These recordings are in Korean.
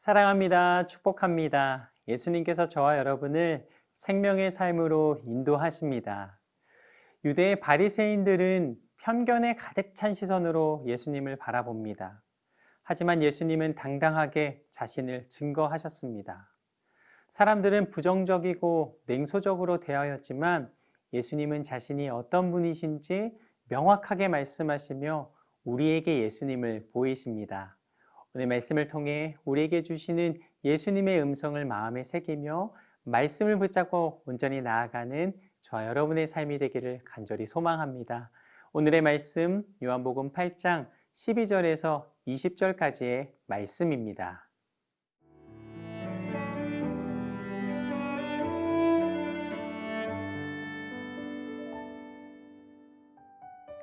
사랑합니다. 축복합니다. 예수님께서 저와 여러분을 생명의 삶으로 인도하십니다. 유대의 바리새인들은 편견에 가득 찬 시선으로 예수님을 바라봅니다. 하지만 예수님은 당당하게 자신을 증거하셨습니다. 사람들은 부정적이고 냉소적으로 대하였지만 예수님은 자신이 어떤 분이신지 명확하게 말씀하시며 우리에게 예수님을 보이십니다. 오늘 말씀을 통해 우리에게 주시는 예수님의 음성을 마음에 새기며 말씀을 붙잡고 온전히 나아가는 저와 여러분의 삶이 되기를 간절히 소망합니다. 오늘의 말씀 요한복음 8장 12절에서 20절까지의 말씀입니다.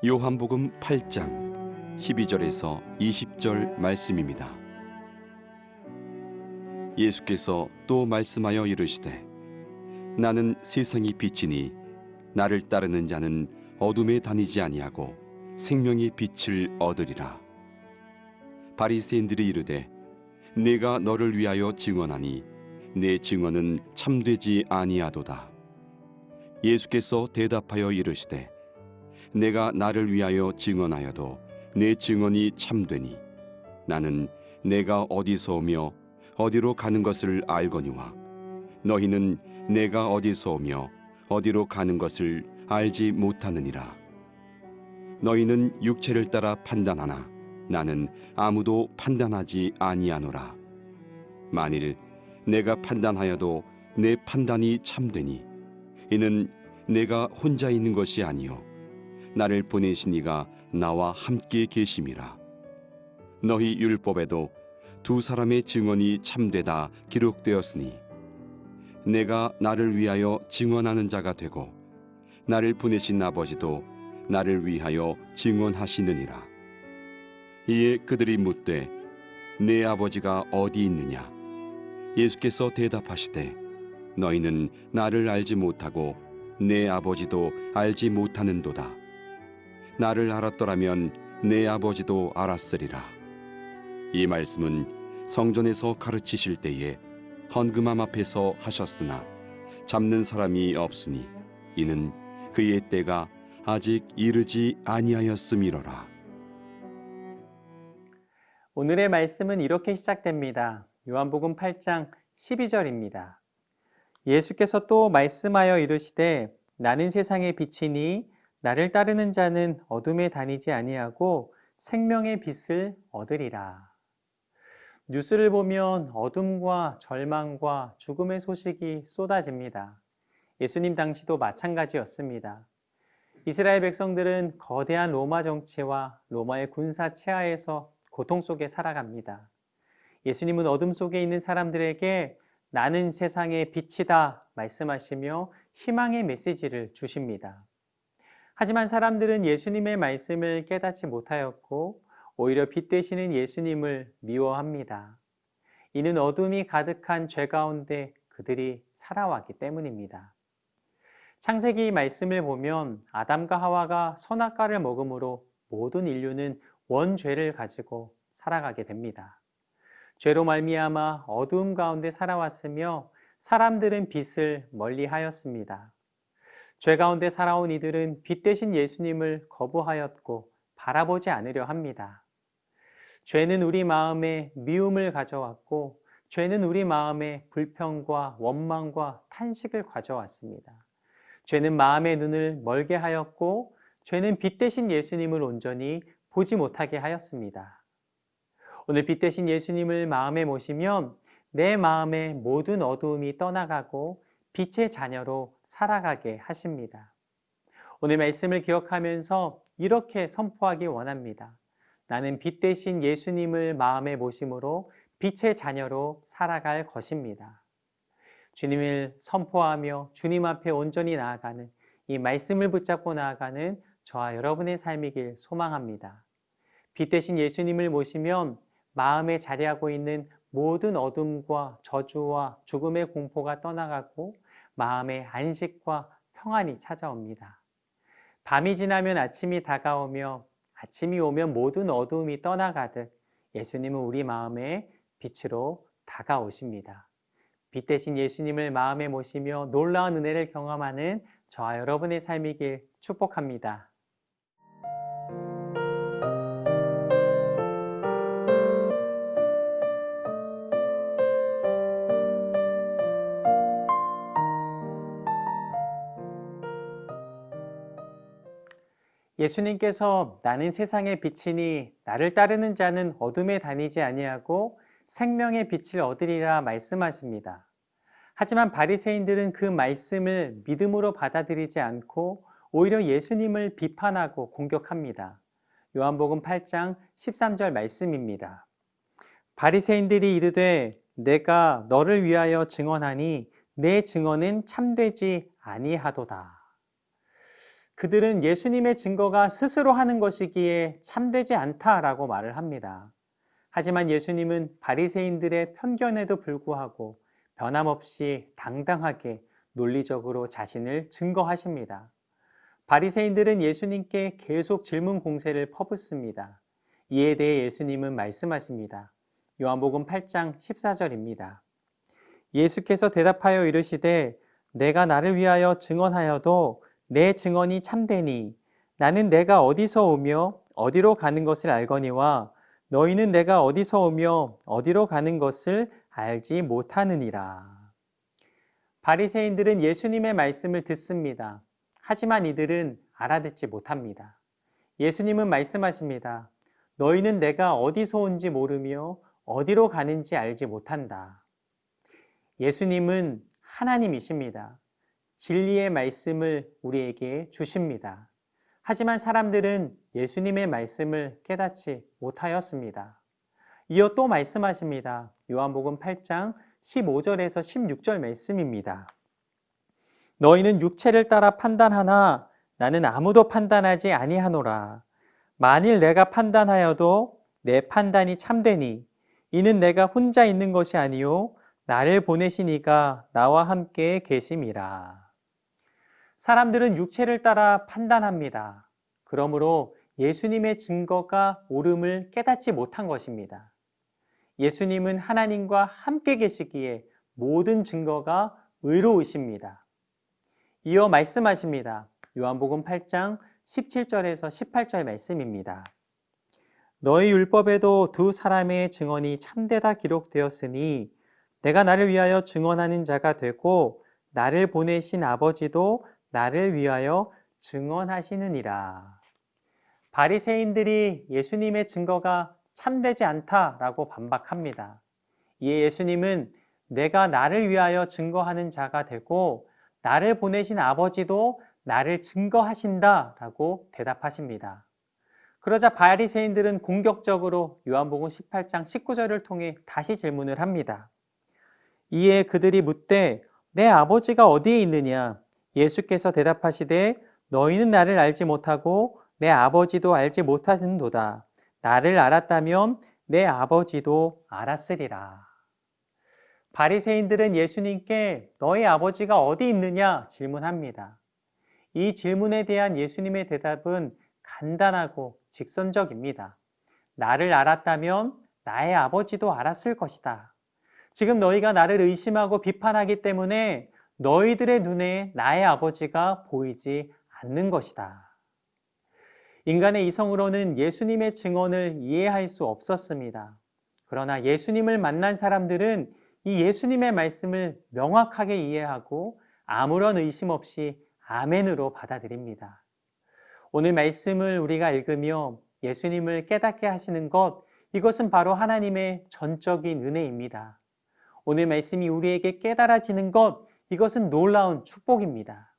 요한복음 8장 12절에서 20절 말씀입니다. 예수께서 또 말씀하여 이르시되 나는 세상의 빛이니 나를 따르는 자는 어둠에 다니지 아니하고 생명의 빛을 얻으리라. 바리새인들이 이르되 내가 너를 위하여 증언하니 내 증언은 참되지 아니하도다. 예수께서 대답하여 이르시되 내가 나를 위하여 증언하여도 내 증언이 참되니 나는 내가 어디서 오며 어디로 가는 것을 알거니와 너희는 내가 어디서 오며 어디로 가는 것을 알지 못하느니라. 너희는 육체를 따라 판단하나 나는 아무도 판단하지 아니하노라. 만일 내가 판단하여도 내 판단이 참되니 이는 내가 혼자 있는 것이 아니요 나를 보내신 이가 나와 함께 계심이라. 너희 율법에도 두 사람의 증언이 참되다 기록되었으니 내가 나를 위하여 증언하는 자가 되고 나를 보내신 아버지도 나를 위하여 증언하시느니라. 이에 그들이 묻되 내 아버지가 어디 있느냐? 예수께서 대답하시되 너희는 나를 알지 못하고 내 아버지도 알지 못하는도다. 나를 알았더라면 내 아버지도 알았으리라. 이 말씀은 성전에서 가르치실 때에 헌금함 앞에서 하셨으나 잡는 사람이 없으니 이는 그의 때가 아직 이르지 아니하였음이로라. 오늘의 말씀은 이렇게 시작됩니다. 요한복음 8장 12절입니다. 예수께서 또 말씀하여 이르시되 나는 세상의 빛이니 나를 따르는 자는 어둠에 다니지 아니하고 생명의 빛을 얻으리라. 뉴스를 보면 어둠과 절망과 죽음의 소식이 쏟아집니다. 예수님 당시도 마찬가지였습니다. 이스라엘 백성들은 거대한 로마 정치와 로마의 군사 치하에서 고통 속에 살아갑니다. 예수님은 어둠 속에 있는 사람들에게 나는 세상의 빛이다 말씀하시며 희망의 메시지를 주십니다. 하지만 사람들은 예수님의 말씀을 깨닫지 못하였고 오히려 빛 되시는 예수님을 미워합니다. 이는 어둠이 가득한 죄 가운데 그들이 살아왔기 때문입니다. 창세기 말씀을 보면 아담과 하와가 선악과를 먹음으로 모든 인류는 원죄를 가지고 살아가게 됩니다. 죄로 말미암아 어두움 가운데 살아왔으며 사람들은 빛을 멀리하였습니다. 죄 가운데 살아온 이들은 빛 대신 예수님을 거부하였고 바라보지 않으려 합니다. 죄는 우리 마음에 미움을 가져왔고 죄는 우리 마음에 불평과 원망과 탄식을 가져왔습니다. 죄는 마음의 눈을 멀게 하였고 죄는 빛 대신 예수님을 온전히 보지 못하게 하였습니다. 오늘 빛 대신 예수님을 마음에 모시면 내 마음의 모든 어두움이 떠나가고 빛의 자녀로 살아가게 하십니다. 오늘 말씀을 기억하면서 이렇게 선포하기 원합니다. 나는 빛 대신 예수님을 마음에 모심으로 빛의 자녀로 살아갈 것입니다. 주님을 선포하며 주님 앞에 온전히 나아가는 이 말씀을 붙잡고 나아가는 저와 여러분의 삶이길 소망합니다. 빛 대신 예수님을 모시면 마음에 자리하고 있는 모든 어둠과 저주와 죽음의 공포가 떠나가고 마음의 안식과 평안이 찾아옵니다. 밤이 지나면 아침이 다가오며 아침이 오면 모든 어두움이 떠나가듯 예수님은 우리 마음에 빛으로 다가오십니다. 빛 대신 예수님을 마음에 모시며 놀라운 은혜를 경험하는 저와 여러분의 삶이길 축복합니다. 예수님께서 나는 세상의 빛이니 나를 따르는 자는 어둠에 다니지 아니하고 생명의 빛을 얻으리라 말씀하십니다. 하지만 바리새인들은 그 말씀을 믿음으로 받아들이지 않고 오히려 예수님을 비판하고 공격합니다. 요한복음 8장 13절 말씀입니다. 바리새인들이 이르되 내가 너를 위하여 증언하니 내 증언은 참되지 아니하도다. 그들은 예수님의 증거가 스스로 하는 것이기에 참되지 않다라고 말을 합니다. 하지만 예수님은 바리새인들의 편견에도 불구하고 변함없이 당당하게 논리적으로 자신을 증거하십니다. 바리새인들은 예수님께 계속 질문 공세를 퍼붓습니다. 이에 대해 예수님은 말씀하십니다. 요한복음 8장 14절입니다. 예수께서 대답하여 이르시되 내가 나를 위하여 증언하여도 내 증언이 참되니 나는 내가 어디서 오며 어디로 가는 것을 알거니와 너희는 내가 어디서 오며 어디로 가는 것을 알지 못하느니라. 바리새인들은 예수님의 말씀을 듣습니다. 하지만 이들은 알아듣지 못합니다. 예수님은 말씀하십니다. 너희는 내가 어디서 온지 모르며 어디로 가는지 알지 못한다. 예수님은 하나님이십니다. 진리의 말씀을 우리에게 주십니다. 하지만 사람들은 예수님의 말씀을 깨닫지 못하였습니다. 이어 또 말씀하십니다. 요한복음 8장 15절에서 16절 말씀입니다. 너희는 육체를 따라 판단하나 나는 아무도 판단하지 아니하노라. 만일 내가 판단하여도 내 판단이 참되니 이는 내가 혼자 있는 것이 아니요 나를 보내신 이가 나와 함께 계심이라. 사람들은 육체를 따라 판단합니다. 그러므로 예수님의 증거가 옳음을 깨닫지 못한 것입니다. 예수님은 하나님과 함께 계시기에 모든 증거가 의로우십니다. 이어 말씀하십니다. 요한복음 8장 17절에서 18절 말씀입니다. 너희 율법에도 두 사람의 증언이 참되다 기록되었으니 내가 나를 위하여 증언하는 자가 되고 나를 보내신 아버지도 나를 위하여 증언하시느니라. 바리새인들이 예수님의 증거가 참되지 않다라고 반박합니다. 이에 예수님은 내가 나를 위하여 증거하는 자가 되고 나를 보내신 아버지도 나를 증거하신다라고 대답하십니다. 그러자 바리새인들은 공격적으로 요한복음 18장 19절을 통해 다시 질문을 합니다. 이에 그들이 묻되 내 아버지가 어디에 있느냐? 예수께서 대답하시되 너희는 나를 알지 못하고 내 아버지도 알지 못하신도다. 나를 알았다면 내 아버지도 알았으리라. 바리새인들은 예수님께 너희 아버지가 어디 있느냐 질문합니다. 이 질문에 대한 예수님의 대답은 간단하고 직선적입니다. 나를 알았다면 나의 아버지도 알았을 것이다. 지금 너희가 나를 의심하고 비판하기 때문에 너희들의 눈에 나의 아버지가 보이지 않는 것이다. 인간의 이성으로는 예수님의 증언을 이해할 수 없었습니다. 그러나 예수님을 만난 사람들은 이 예수님의 말씀을 명확하게 이해하고 아무런 의심 없이 아멘으로 받아들입니다. 오늘 말씀을 우리가 읽으며 예수님을 깨닫게 하시는 것, 이것은 바로 하나님의 전적인 은혜입니다. 오늘 말씀이 우리에게 깨달아지는 것, 이것은 놀라운 축복입니다.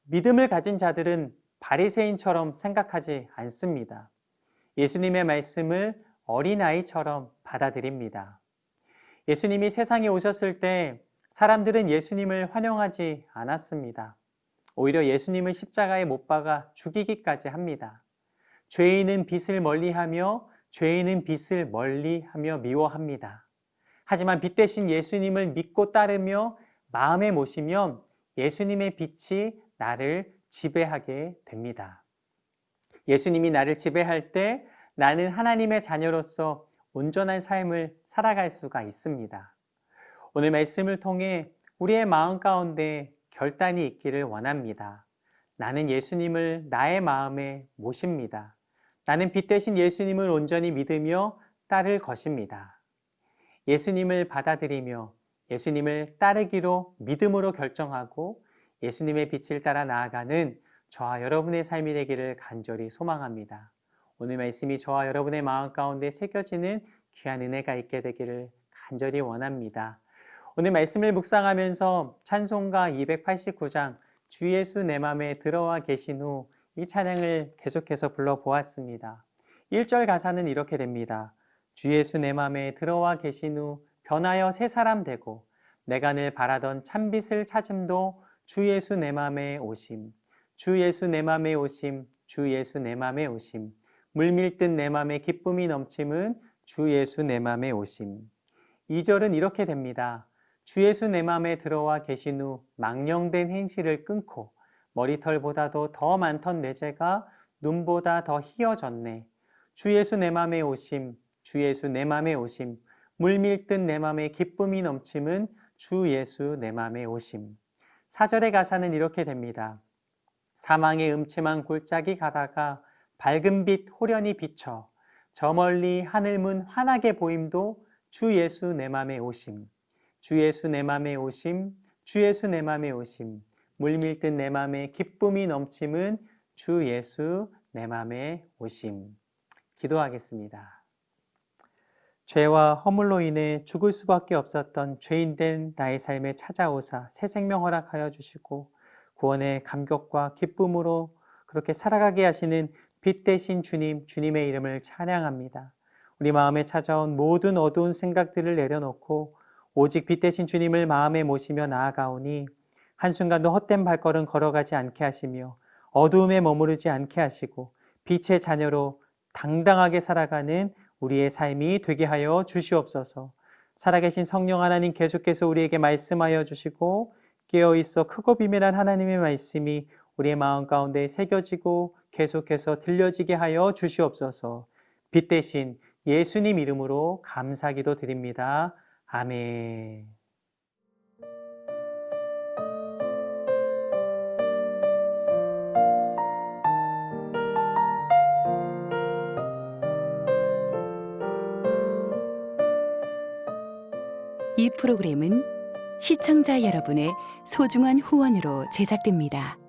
믿음을 가진 자들은 바리새인처럼 생각하지 않습니다. 예수님의 말씀을 어린아이처럼 받아들입니다. 예수님이 세상에 오셨을 때 사람들은 예수님을 환영하지 않았습니다. 오히려 예수님을 십자가에 못 박아 죽이기까지 합니다. 죄인은 빛을 멀리하며 죄인은 빛을 멀리하며 미워합니다. 하지만 빛 대신 예수님을 믿고 따르며 마음에 모시면 예수님의 빛이 나를 지배하게 됩니다. 예수님이 나를 지배할 때 나는 하나님의 자녀로서 온전한 삶을 살아갈 수가 있습니다. 오늘 말씀을 통해 우리의 마음 가운데 결단이 있기를 원합니다. 나는 예수님을 나의 마음에 모십니다. 나는 빛 대신 예수님을 온전히 믿으며 따를 것입니다. 예수님을 받아들이며 예수님을 따르기로 믿음으로 결정하고 예수님의 빛을 따라 나아가는 저와 여러분의 삶이 되기를 간절히 소망합니다. 오늘 말씀이 저와 여러분의 마음 가운데 새겨지는 귀한 은혜가 있게 되기를 간절히 원합니다. 오늘 말씀을 묵상하면서 찬송가 289장 주 예수 내 맘에 들어와 계신 후 이 찬양을 계속해서 불러보았습니다. 1절 가사는 이렇게 됩니다. 주 예수 내 맘에 들어와 계신 후 변하여 새 사람 되고 내가 늘 바라던 참빛을 찾음도 주 예수 내 맘에 오심. 주 예수 내 맘에 오심. 주 예수 내 맘에 오심. 물밀듯 내 맘에 기쁨이 넘침은 주 예수 내 맘에 오심. 2절은 이렇게 됩니다. 주 예수 내 맘에 들어와 계신 후 망령된 행실을 끊고 머리털보다도 더 많던 내 죄가 눈보다 더 희어졌네. 주 예수 내 맘에 오심. 주 예수 내 맘에 오심. 물밀듯 내 맘에 기쁨이 넘침은 주 예수 내 맘에 오심. 4절의 가사는 이렇게 됩니다. 사망의 음침한 골짜기 가다가 밝은 빛 호련히 비쳐 저 멀리 하늘문 환하게 보임도 주 예수 내 맘에 오심. 주 예수 내 맘에 오심. 주 예수 내 맘에 오심. 물밀듯 내 맘에 기쁨이 넘침은 주 예수 내 맘에 오심. 기도하겠습니다. 죄와 허물로 인해 죽을 수밖에 없었던 죄인된 나의 삶에 찾아오사 새 생명 허락하여 주시고 구원의 감격과 기쁨으로 그렇게 살아가게 하시는 빛 대신 주님, 주님의 이름을 찬양합니다. 우리 마음에 찾아온 모든 어두운 생각들을 내려놓고 오직 빛 대신 주님을 마음에 모시며 나아가오니 한순간도 헛된 발걸음 걸어가지 않게 하시며 어두움에 머무르지 않게 하시고 빛의 자녀로 당당하게 살아가는 우리의 삶이 되게 하여 주시옵소서. 살아계신 성령 하나님 계속해서 우리에게 말씀하여 주시고 깨어있어 크고 비밀한 하나님의 말씀이 우리의 마음 가운데 새겨지고 계속해서 들려지게 하여 주시옵소서. 빛 대신 예수님 이름으로 감사기도 드립니다. 아멘. 이 프로그램은 시청자 여러분의 소중한 후원으로 제작됩니다.